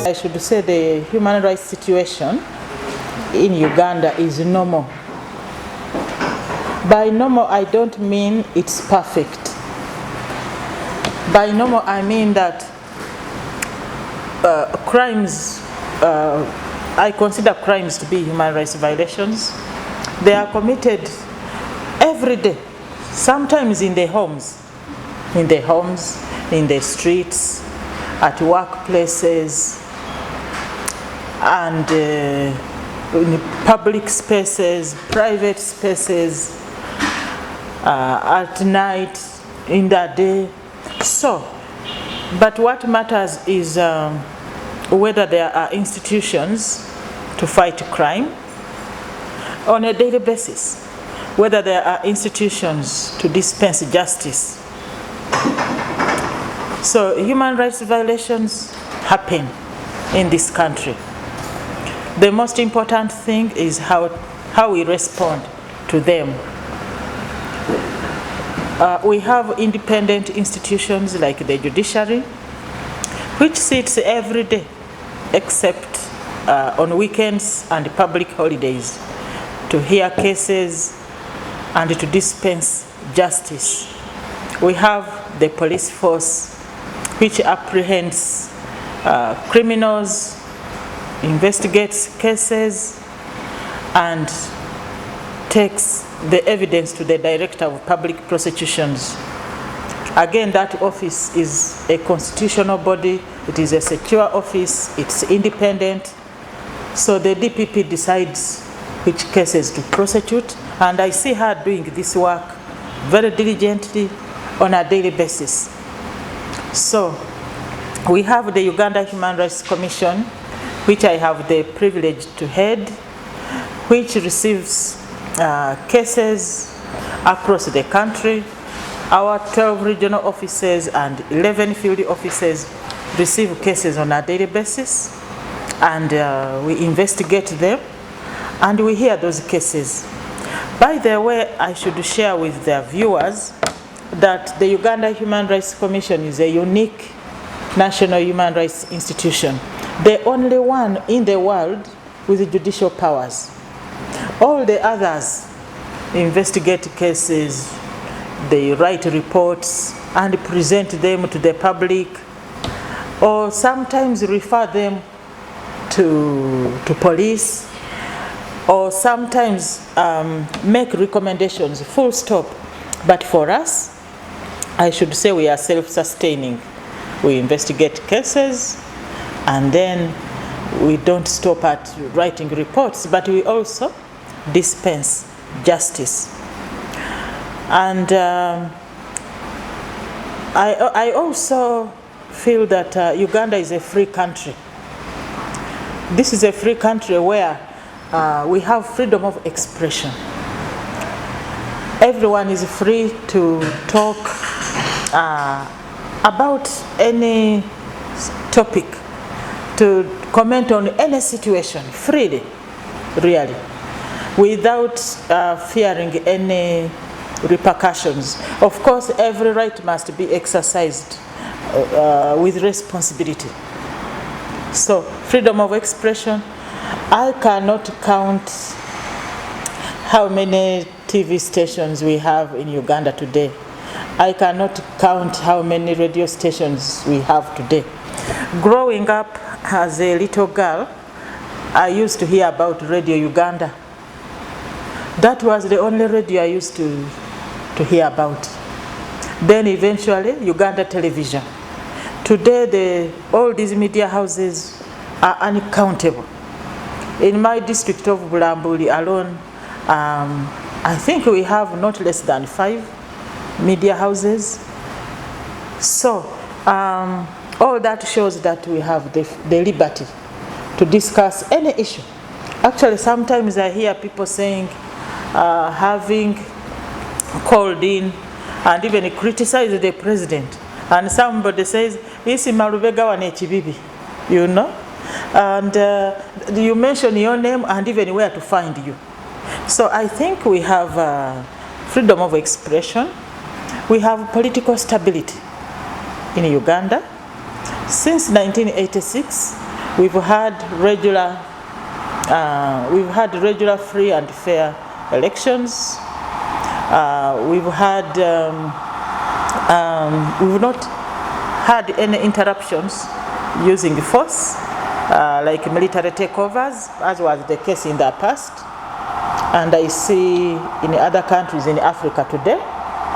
I should say the human rights situation in Uganda is normal. By normal, I don't mean it's perfect. By normal, I mean that crimes, I consider crimes to be human rights violations. They are committed every day, sometimes in their homes, in the streets, at workplaces, and in public spaces, private spaces, at night, in the day. So, but what matters is whether there are institutions to fight crime on a daily basis, whether there are institutions to dispense justice. So human rights violations happen in this country. The most important thing is how we respond to them. We have independent institutions like the judiciary, which sits every day except on weekends and public holidays to hear cases and to dispense justice. We have the police force, which apprehends criminals, investigates cases, and takes the evidence to the Director of Public Prosecutions. Again, that office is a constitutional body. It is a secure office. It's independent. So the DPP decides which cases to prosecute, and I see her doing this work very diligently on a daily basis. So we have the Uganda Human Rights Commission, which I have the privilege to head, which receives cases across the country. Our 12 regional offices and 11 field offices receive cases on a daily basis, and we investigate them and we hear those cases. By the way, I should share with the viewers that the Uganda Human Rights Commission is a unique national human rights institution, the only one in the world with judicial powers. All the others investigate cases, they write reports and present them to the public, or sometimes refer them to police, or sometimes make recommendations, full stop. But for us, I should say we are self-sustaining. We investigate cases, and then we don't stop at writing reports, but we also dispense justice. And I also feel that Uganda is a free country. This is a free country where we have freedom of expression. Everyone is free to talk about any topic, to comment on any situation freely, really, without fearing any repercussions. Of course, every right must be exercised with responsibility. So, freedom of expression. I cannot count how many TV stations we have in Uganda today. I cannot count how many radio stations we have today. Growing up as a little girl, I used to hear about Radio Uganda. That was the only radio I used to hear about. Then eventually, Uganda Television. Today, all these media houses are uncountable. In my district of Bulambuli alone, I think we have not less than 5 media houses. So, all that shows that we have the liberty to discuss any issue. Actually, sometimes I hear people saying, having called in and even criticized the president. And somebody says, "Isi marubega wane chibibi," you know? And you mention your name and even where to find you. So I think we have freedom of expression. We have political stability in Uganda. Since 1986, We've had regular free and fair elections. We've not had any interruptions using force, like military takeovers, as was the case in the past. And I see in other countries in Africa today,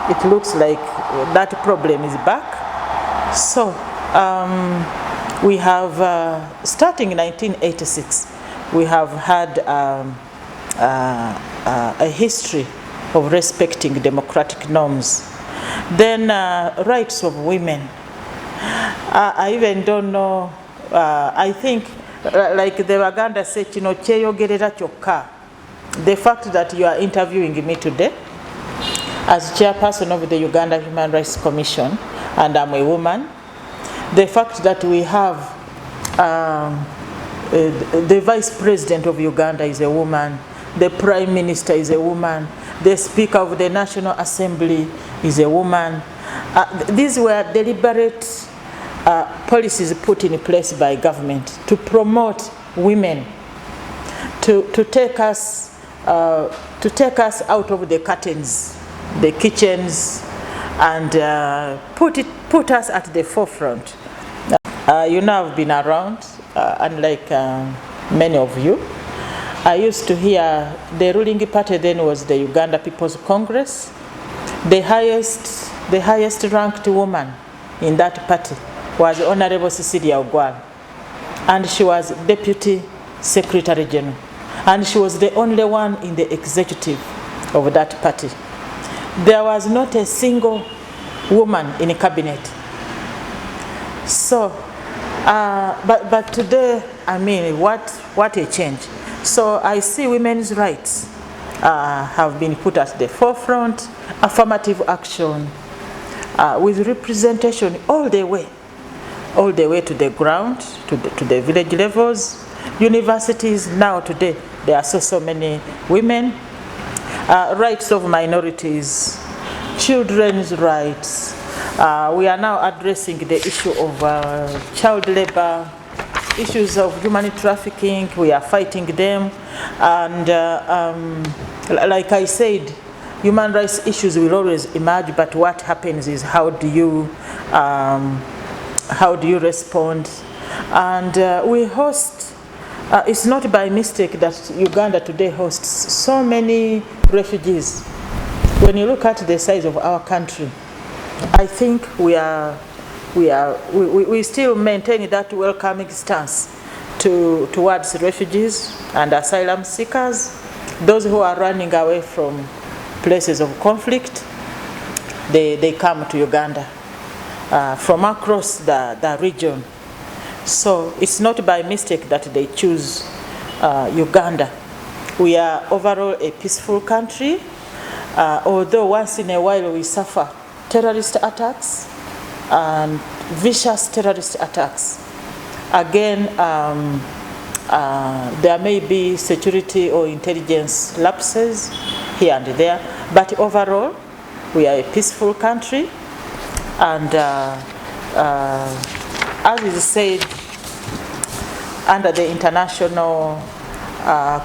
it looks like that problem is back. So we have, starting in 1986, we have had a history of respecting democratic norms. Then rights of women. I even don't know, I think, like the Waganda said, kyeyogerera kyokka. The fact that you are interviewing me today as chairperson of the Uganda Human Rights Commission, and I'm a woman, the fact that we have the Vice President of Uganda is a woman, the Prime Minister is a woman, the Speaker of the National Assembly is a woman. These were deliberate policies put in place by government to promote women, to take us out of the curtains, the kitchens, and put us at the forefront. You know, I've been around, unlike many of you. I used to hear the ruling party then was the Uganda People's Congress. The highest ranked woman in that party was Honorable Cecilia Ogwal, and she was Deputy Secretary General, and she was the only one in the executive of that party. There was not a single woman in the cabinet. So, but today, I mean, what a change. So I see women's rights have been put at the forefront, affirmative action, with representation all the way to the ground, to the village levels, universities. Now today, there are so many women, rights of minorities, children's rights. We are now addressing the issue of child labor, issues of human trafficking. We are fighting them, and like I said, human rights issues will always emerge, but what happens is how do you respond? And we host, it's not by mistake that Uganda today hosts so many refugees. When you look at the size of our country, I think we still maintain that welcoming stance towards refugees and asylum seekers, those who are running away from places of conflict. They come to Uganda from across the region. So it's not by mistake that they choose Uganda. We are overall a peaceful country, although once in a while we suffer terrorist attacks and vicious terrorist attacks. Again, there may be security or intelligence lapses here and there, but overall, we are a peaceful country. And as is said, under the international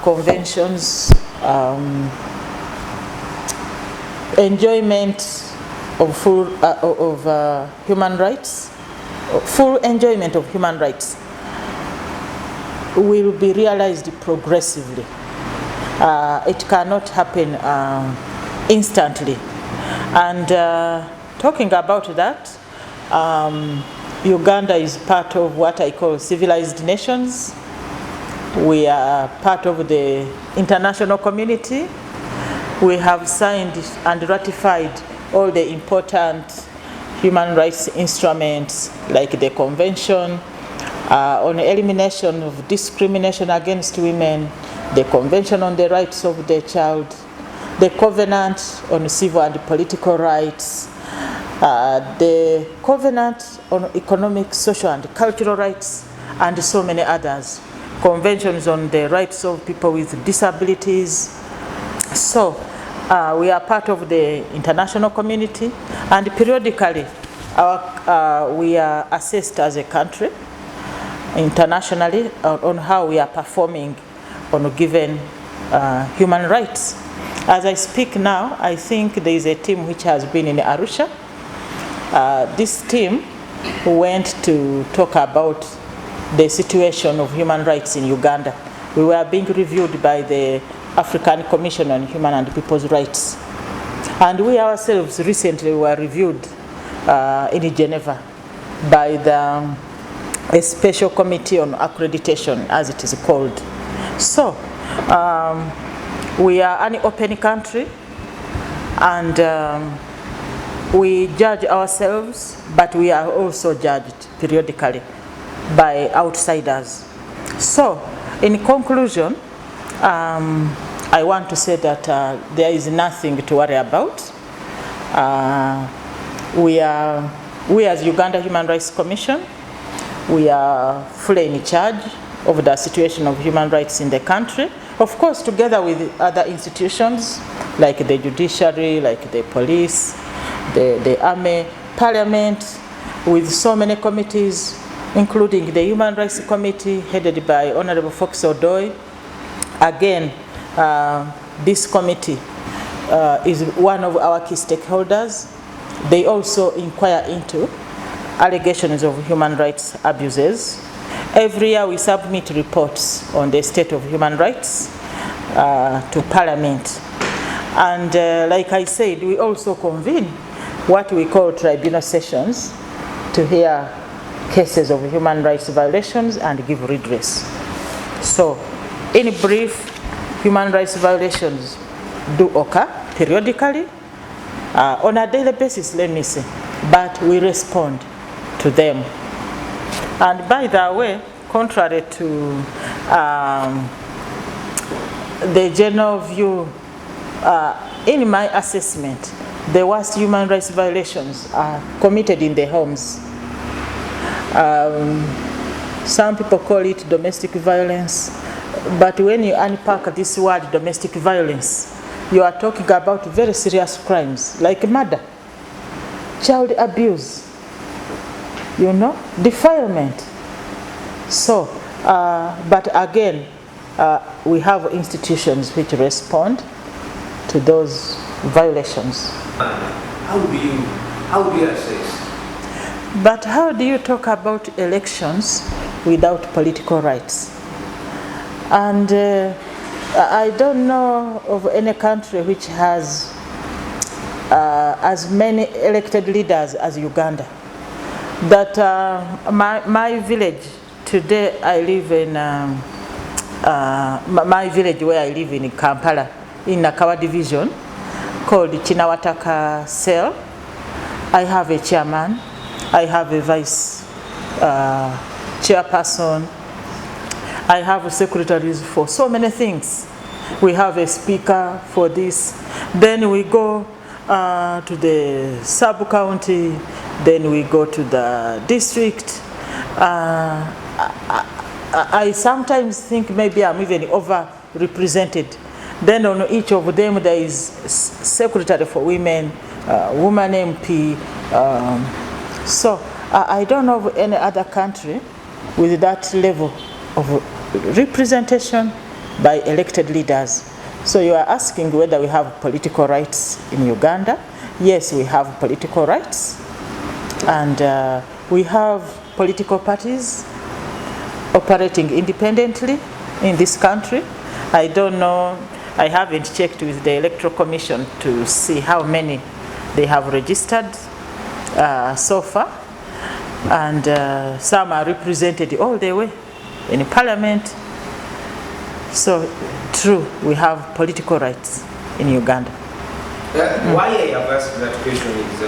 conventions, enjoyment of human rights, full enjoyment of human rights will be realized progressively. It cannot happen instantly. And talking about that, Uganda is part of what I call civilized nations. We are part of the international community. We have signed and ratified all the important human rights instruments like the Convention on Elimination of Discrimination Against Women, the Convention on the Rights of the Child, the Covenant on Civil and Political Rights, the Covenant on Economic, Social and Cultural Rights, and so many others. Conventions on the rights of people with disabilities. So we are part of the international community, and periodically we are assessed as a country. internationally on how we are performing on given human rights. As I speak now, I think there is a team which has been in Arusha. This team went to talk about the situation of human rights in Uganda. We were being reviewed by the African Commission on Human and People's Rights. And we ourselves recently were reviewed in Geneva by a special committee on accreditation, as it is called. So, we are an open country, and we judge ourselves, but we are also judged periodically by outsiders. So, in conclusion, I want to say that there is nothing to worry about. We as Uganda Human Rights Commission, we are fully in charge of the situation of human rights in the country. Of course, together with other institutions like the judiciary, like the police, the army, parliament, with so many committees, including the Human Rights Committee headed by Honorable Fox Odoi. Again, this committee is one of our key stakeholders. They also inquire into allegations of human rights abuses. Every year we submit reports on the state of human rights to Parliament. And like I said, we also convene what we call tribunal sessions to hear cases of human rights violations and give redress. So, in brief, human rights violations do occur periodically, on a daily basis, let me say, but we respond to them. And by the way, contrary to the general view, in my assessment, the worst human rights violations are committed in the homes. Some people call it domestic violence, but when you unpack this word domestic violence, you are talking about very serious crimes like murder, child abuse, defilement. So, but again, we have institutions which respond to those violations. How do you assess? But how do you talk about elections without political rights? And I don't know of any country which has as many elected leaders as Uganda. That my village, today I live in, my village where I live in Kampala, in Nakawa division, called Chinawataka Cell. I have a chairman, I have a vice chairperson, I have secretaries for so many things. We have a speaker for this. Then we go to the sub-county, then we go to the district. I sometimes think maybe I'm even over-represented. Then on each of them there is secretary for women, woman MP. So I don't know of any other country with that level of representation by elected leaders. So you are asking whether we have political rights in Uganda. Yes, we have political rights. And we have political parties operating independently in this country. I don't know, I haven't checked with the Electoral Commission to see how many they have registered so far. And some are represented all the way in Parliament. So, true, we have political rights in Uganda. Why I have asked that question is